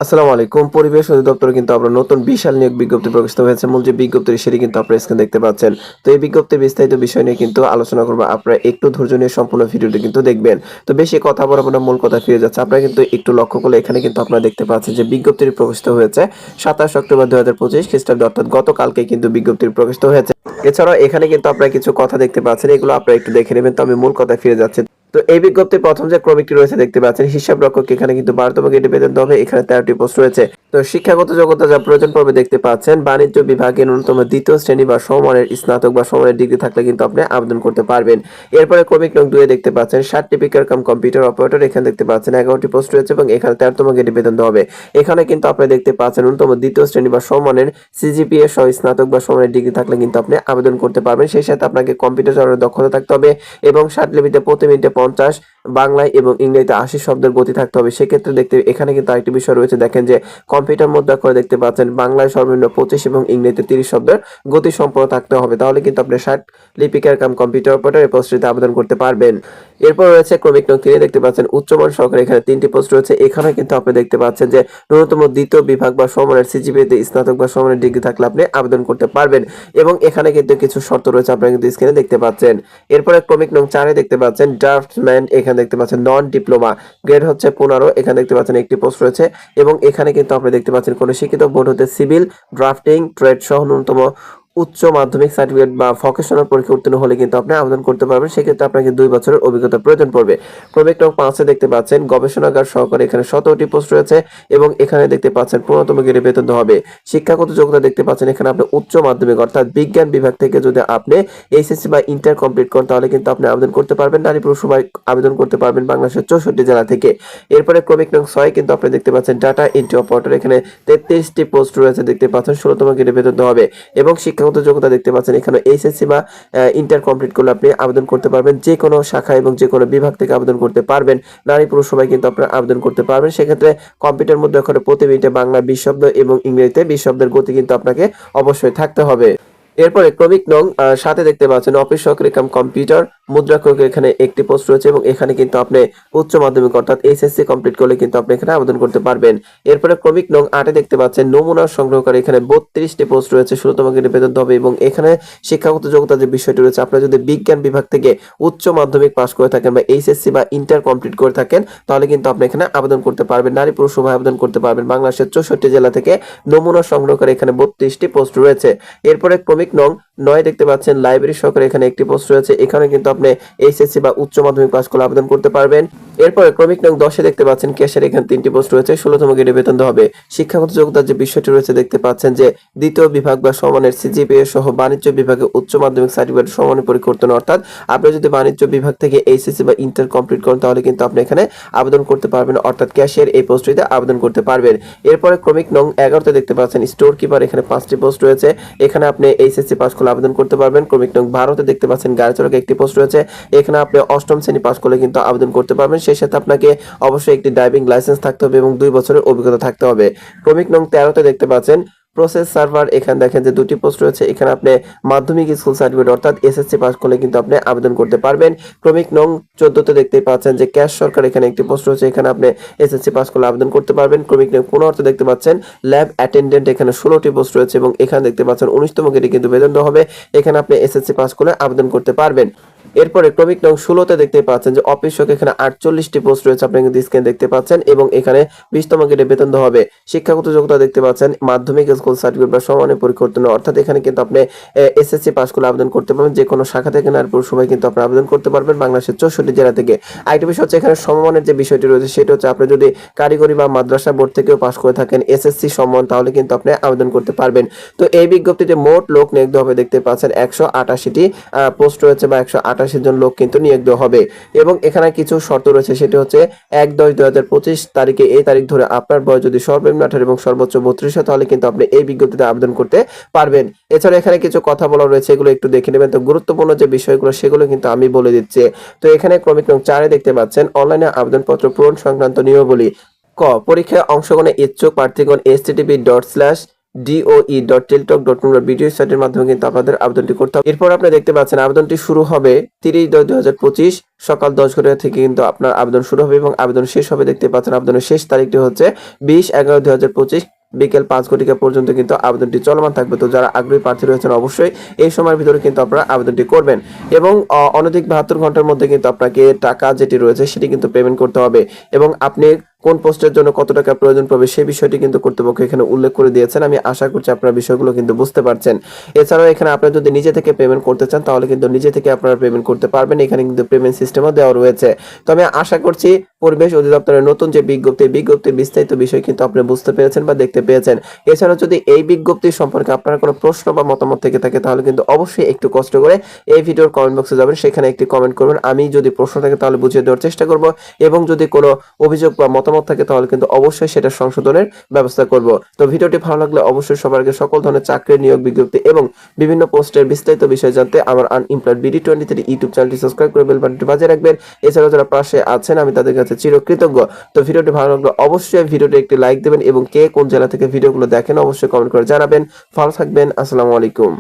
আসসালামু আলাইকুম। পরিবেশ অধিদপ্তরে কিন্তু আমরা নতুন বিশাল নিয়োগ বিজ্ঞপ্তি প্রকাশিত হয়েছে। মূল যে বিজ্ঞপ্তি সেটি কিন্তু আপনারা স্ক্রিনে দেখতে পাচ্ছেন। তো এই বিজ্ঞপ্তির বিস্তারিত বিষয় নিয়ে কিন্তু আলোচনা করব। আপনারা একটু ধৈর্য নিয়ে সম্পূর্ণ ভিডিওটি কিন্তু দেখবেন। তো বেশি কথা বলাবো না, মূল কথা ফিরে যাচ্ছে। আপনারা কিন্তু একটু লক্ষ্য করলে এখানে কিন্তু আপনারা দেখতে পাচ্ছেন যে বিজ্ঞপ্তিটি প্রকাশিত হয়েছে 27 অক্টোবর 2025 খ্রিস্টাব্দে, অর্থাৎ গতকালকে কিন্তু বিজ্ঞপ্তিটি প্রকাশিত হয়েছে। এছাড়াও এখানে কিন্তু আপনারা কিছু কথা দেখতে পাচ্ছেন, এগুলো আপনারা একটু দেখে নেবেন। তো আমি মূল কথায় ফিরে যাচ্ছি। তো এই বিজ্ঞপ্তির প্রথম যে ক্রমিকটি রয়েছে দেখতে পাচ্ছেন, হিসাব রক্ষক, এখানে কিন্তু 12তম গ্রেডে বেতন দেওয়া হবে। এখানে 13টি পোস্ট রয়েছে। তো শিক্ষাগত যোগ্যতা যা প্রয়োজন পড়বে দেখতে পাচ্ছেন, বাণিজ্য বিভাগে ন্যূনতম দ্বিতীয় শ্রেণী বা সমমানের স্নাতক বা সমমানের ডিগ্রি থাকলে কিন্তু আপনি আবেদন করতে পারবেন। এরপরে ক্রমিক নং 2 দেখতে পাচ্ছেন, সার্টিফিকেট কাম কম্পিউটার অপারেটর, এখানে দেখতে পাচ্ছেন 11টি পোস্ট রয়েছে এবং এখানে 13তম গ্রেডে বেতন দেওয়া হবে। এখানে কিন্তু আপনি দেখতে পাচ্ছেন ন্যূনতম দ্বিতীয় শ্রেণী বা সমমানের সিজিপিএ সহ স্নাতক বা সমমানের ডিগ্রি থাকলে কিন্তু আপনি আবেদন করতে পারবেন। সেই সাথে আপনাকে কম্পিউটার চালানোর দক্ষতা থাকতে হবে এবং ষাটলিপিতে প্রতি মিনিটে 50, বাংলায় এবং ইংরেজিতে 80 শব্দের গতি থাকতে হবে। সেক্ষেত্রে দেখতে এখানে কিন্তু আরেকটি বিষয় রয়েছে, দেখেন যে কম্পিউটার মুদ্রা করে দেখতে পাচ্ছেন বাংলায় সর্বনিম্ন 25 এবং ইংরেজিতে 30 শব্দের গতি সম্পন্ন থাকতে হবে। তাহলে কিন্তু আপনি 60 লিপিকার কাম কম্পিউটার অপারেটর এই পোস্টটিতে আবেদন করতে পারবেন। এরপর রয়েছে ক্রমিক নং 3 দেখতে পাচ্ছেন, উচ্চমান সহকারে, এখানে 3টি পোস্ট রয়েছে। এখানে কিন্তু আপনি দেখতে পাচ্ছেন যে ন্যূনতম দ্বিতীয় বিভাগ বা সমমানের সিজিপিএতে স্নাতক বা সমমানের ডিগ্রি থাকলে আপনি আবেদন করতে পারবেন এবং এখানে কিন্তু কিছু শর্ত রয়েছে, আপনারা কিন্তু স্ক্রিনে দেখতে পাচ্ছেন। এরপরে ক্রমিক নং 4 দেখতে পাচ্ছেন, ড্রাফটম্যান, এখানে দেখতে পাচ্ছেন নন ডিপ্লোমা, গ্রেড হচ্ছে 15, এখানে দেখতে পাচ্ছেন একটি পোস্ট রয়েছে এবং এখানে কিন্তু আপনি দেখতে পাচ্ছেন কোন শিক্ষিত বোর্ড হতে সিভিল, ড্রাফটিং ট্রেড সহ ন্যূনতম উচ্চ মাধ্যমিক সার্টিফিকেট বা ভোকেশনাল পরীক্ষা উত্তীর্ণ হলে কিন্তু আপনি আবেদন করতে পারবেন। সেক্ষেত্রে আপনাকে 2 বছরের অভিজ্ঞতা প্রয়োজন পড়বে। ক্রমিক নং 5 দেখতে পাচ্ছেন, গবেষণাগার সহকারী, এখানে 17টি পোস্ট রয়েছে এবং এখানে দেখতে পাচ্ছেন 15তম গ্রেডে বেতন দেওয়া হবে। শিক্ষাগত যোগ্যতা দেখতে পাচ্ছেন, এখানে আপনি উচ্চ মাধ্যমিক অর্থাৎ বিজ্ঞান বিভাগ থেকে যদি আপনি এইচএসসি বা ইন্টার কমপ্লিট করেন তাহলে কিন্তু আপনি আবেদন করতে পারবেন। নারী পুরুষ সবাই আবেদন করতে পারবেন বাংলাদেশের 64 জেলা থেকে। এরপরে ক্রমিক নং 6 কিন্তু আপনি দেখতে পাচ্ছেন, ডাটা এন্ট্রি অপারেটর, এখানে 33টি পোস্ট রয়েছে দেখতে পাচ্ছেন, 16তম গ্রেডে বেতন দেওয়া হবে এবং শিক্ষাগত যোগ্যতা দেখতে পাচ্ছেন এখানে এইচএসসি বা ইন্টার কমপ্লিট করলে আপনি আবেদন করতে পারবেন। যে কোনো শাখা এবং যে কোনো বিভাগ থেকে আবেদন করতে পারবেন। নারী পুরুষ সবাই কিন্তু আপনারা আবেদন করতে পারবেন। সেক্ষেত্রে কম্পিউটার মধ্যে অক্ষরে প্রতি মিনিটে বাংলা 20 শব্দ এবং ইংরেজিতে 20 শব্দের গতি কিন্তু আপনাকে অবশ্যই থাকতে হবে। এরপরে ক্রমিক নং 7 দেখতে পাচ্ছেন, অফিস সহকারী কাম কম্পিউটার মুদ্রাক্ষক, এখানে একটি পোস্ট রয়েছে এবং এখানে কিন্তু আপনি উচ্চ মাধ্যমিক অর্থাৎ এইচএসসি কমপ্লিট করলে কিন্তু আপনি এখানে আবেদন করতে পারবেন। এরপরে ক্রমিক নং 8 দেখতে পাচ্ছেন, নমুনা সংগ্রহকারী, এখানে 32টি পোস্ট রয়েছে, 16তম গ্রেডে বেতন হবে এবং এখানে শিক্ষাগত যোগ্যতা যে বিষয়টি রয়েছে, আপনারা যদি বিজ্ঞান বিভাগ থেকে উচ্চ মাধ্যমিক পাস করে থাকেন বা এইচএসসি বা ইন্টার কমপ্লিট করে থাকেন তাহলে কিন্তু আপনি এখানে আবেদন করতে পারবেন। নারী পুরুষ উভয় আবেদন করতে পারবেন। বাংলাদেশের 64 জেলা থেকে নমুনা সংগ্রহকারী, এখানে 32টি পোস্ট রয়েছে। এরপরে ক্রমিক নং 9 দেখতে পাচ্ছেন, লাইব্রেরি সহকারী, এখানে একটি পোস্ট রয়েছে। এখানে কিন্তু আপনি এইচএসসি বা উচ্চ মাধ্যমিক পাস করে আবেদন করতে পারবেন। এরপরে ক্রমিক নং 10 দেখতে পাচ্ছেন, ক্যাশিয়ার, এখানে 3টি পোস্ট রয়েছে, 16তম গ্রেডে বেতন দেওয়া হবে। শিক্ষাগত যোগ্যতার যে বিষয়টি রয়েছে দেখতে পাচ্ছেন যে দ্বিতীয় বিভাগ বা সমানের সিজিপিএ সহ বাণিজ্য বিভাগে উচ্চ মাধ্যমিক সার্টিফিকেট সমানের পরীক্ষা উত্তীর্ণ, অর্থাৎ আপনি যদি বাণিজ্য বিভাগ থেকে এইচএসসি বা ইন্টার কমপ্লিট করেন তাহলে কিন্তু আপনি এখানে আবেদন করতে পারবেন, অর্থাৎ ক্যাশিয়ার এই পোস্টটিতে আবেদন করতে পারবেন। এরপরে ক্রমিক নং 11 দেখতে পাচ্ছেন, স্টোর কিপার, এখানে 5টি পোস্ট রয়েছে। এখানে আপনি এইচএসসি পাস করলে আবেদন করতে পারবেন। ক্রমিক নং 12 দেখতে পাচ্ছেন, গাড়ি চালক, একটি পোস্ট রয়েছে। এখানে আপনি 8ম শ্রেণী পাস করলে কিন্তু আবেদন করতে পারবেন। সেই সাথে আপনাকে অবশ্যই একটি ড্রাইভিং লাইসেন্স থাকতে হবে এবং 2 বছরের অভিজ্ঞতা থাকতে হবে। ক্রমিক নং 13 দেখতে পাচ্ছেন, প্রসেস সার্ভার, এখানে দেখেন যে 2টি পোস্ট রয়েছে। এখানে আপনি মাধ্যমিক স্কুল সার্টিফিকেট অর্থাৎ এসএসসি পাস করলে কিন্তু আপনি আবেদন করতে পারবেন। ক্রমিক নং 14 দেখতেই পাচ্ছেন যে ক্যাশ সরকার, এখানে একটি পোস্ট রয়েছে। এখানে আপনি এসএসসি পাস করলে আবেদন করতে পারবেন। ক্রমিক নং 15 দেখতে পাচ্ছেন, ল্যাব অ্যাটেন্ডেন্ট, এখানে 16টি পোস্ট রয়েছে এবং এখানে দেখতে পাচ্ছেন 19তম গ্রেডে কিন্তু বেতন দেওয়া হবে। এখানে আপনি এসএসসি পাস করলে আবেদন করতে পারবেন। এরপরে ক্রমিক নং 16 দেখতে পাচ্ছেন যে অফিস সহকারী, এখানে 48টি পোস্ট রয়েছে, আপনি কিন্তু স্ক্রিনে দেখতে পাচ্ছেন এবং এখানে 20তম গ্রেডে বেতন দেওয়া হবে। শিক্ষাগত যোগ্যতা দেখতে পাচ্ছেন, মাধ্যমিক স্কুল সার্টিফিকেট বা সমমানের পরীক্ষা উত্তীর্ণ, অর্থাৎ এখানে কিন্তু আপনি এসএসসি পাস করলে আবেদন করতে পারবেন। যে কোনো শাখা থেকে নারী পুরুষ সবাই কিন্তু আপনি আবেদন করতে পারবেন বাংলাদেশের 64 জেলা থেকে। আরেকটি বিষয় হচ্ছে, এখানে সমমানের যে বিষয়টি রয়েছে সেটা হচ্ছে, আপনি যদি কারিগরি বা মাদ্রাসা বোর্ড থেকেও পাস করে থাকেন এসএসসি সমমান তাহলে কিন্তু আপনি আবেদন করতে পারবেন। তো এই বিজ্ঞপ্তিতে মোট লোক নিয়োগ দেওয়া হবে দেখতে পাচ্ছেন 188টি পোস্ট রয়েছে বা 188 জন লোক কিন্তু নিয়োগ দেওয়া হবে এবং এখানে কিছু শর্ত রয়েছে। সেটি হচ্ছে 1/10/2025 তারিখে, এই তারিখ ধরে আপনার বয়স যদি সর্বনিম্ন 18 এবং সর্বোচ্চ 32 হয় তাহলে কিন্তু আপনি এই বিজ্ঞপ্তিতে আবেদন করতে পারবেন। এছাড়া এখানে কিছু কথা বলা রয়েছে, এগুলো একটু দেখে নেবেন। তো গুরুত্বপূর্ণ যে বিষয়গুলো সেগুলো কিন্তু আমি বলে দিচ্ছি। তো এখানে ক্রমিক নং 4 দেখতে পাচ্ছেন, অনলাইনে আবেদনপত্র পূরণ সংক্রান্ত নিয়মাবলী। ক, পরীক্ষায় অংশগ্রহণে ইচ্ছুক প্রার্থীগণ http:// doe.teltalk.com ভিডিও সাইটের মাধ্যমে কিন্তু আপনাদের আবেদনটি করতে হবে। এরপর আপনি দেখতে পাচ্ছেন আবেদনটি শুরু হবে 30/10/2025 সকাল 10 ঘটিকা থেকে কিন্তু আপনার আবেদন শুরু হবে এবং আবেদন শেষ হবে। দেখতে পাচ্ছেন আবেদনের শেষ তারিখটি হচ্ছে 20/11/2025 বিকেল 5 ঘটিকা পর্যন্ত কিন্তু আবেদনটি চলমান থাকবে। তো যারা আগ্রহী প্রার্থী রয়েছেন অবশ্যই এই সময়ের ভিতরে কিন্তু আপনারা আবেদনটি করবেন এবং অনধিক 72 ঘন্টার মধ্যে কিন্তু আপনাকে টাকা যেটি রয়েছে সেটি কিন্তু পেমেন্ট করতে হবে এবং আপনি কোন পোস্টের জন্য কত টাকা প্রয়োজন পড়বে সেই বিষয়টি কিন্তু কর্তৃপক্ষ এখানে উল্লেখ করে দিয়েছেন। আমি আশা করছি আপনারা বিষয়গুলো কিন্তু বুঝতে পারছেন। এছাড়াও এখানে আপনারা যদি নিজে থেকে পেমেন্ট করতে চান তাহলে কিন্তু নিজে থেকে আপনারা পেমেন্ট করতে পারবেন। এখানে কিন্তু পেমেন্ট সিস্টেমও দেওয়া রয়েছে। তো আমি আশা করছি পরিবেশ অধিদপ্তরের নতুন যে বিজ্ঞপ্তির বিস্তারিত বিষয় কিন্তু আপনি বুঝতে পেরেছেন বা দেখতে পেয়েছেন। এছাড়াও যদি এই বিজ্ঞপ্তি সম্পর্কে আপনার কোনো প্রশ্ন বা মতামত থেকে থাকে তাহলে কিন্তু অবশ্যই একটু কষ্ট করে এই ভিডিওর কমেন্ট বক্সে যাবেন, সেখানে একটি কমেন্ট করবেন। আমি যদি প্রশ্ন থাকে তাহলে বুঝিয়ে দেওয়ার চেষ্টা করব এবং যদি কোনো অভিযোগ বা মতামত থাকে তাহলে কিন্তু অবশ্যই সেটা সংশোধনের ব্যবস্থা করব। তো ভিডিওটি ভালো লাগলে অবশ্যই সবার আগে সকল ধরনের চাকরির নিয়োগ বিজ্ঞপ্তি এবং বিভিন্ন পোস্টের বিস্তারিত বিষয় জানতে আমার আনএমপ্লয়েড বিডি23 ইউটিউব চ্যানেলটি সাবস্ক্রাইব করে বেল বাটনটি বাজিয়ে রাখবেন। এছাড়াও যারা পাশে আছেন আমি তাদের কাছে চিরকৃতজ্ঞ। তো ভিডিওটি ভালো লাগলে অবশ্যই ভিডিওটি একটি লাইক দেবেন এবং কে কোন জেলা থেকে ভিডিওগুলো দেখেন অবশ্যই কমেন্ট করে জানাবেন। ভালো থাকবেন। আসসালামু আলাইকুম।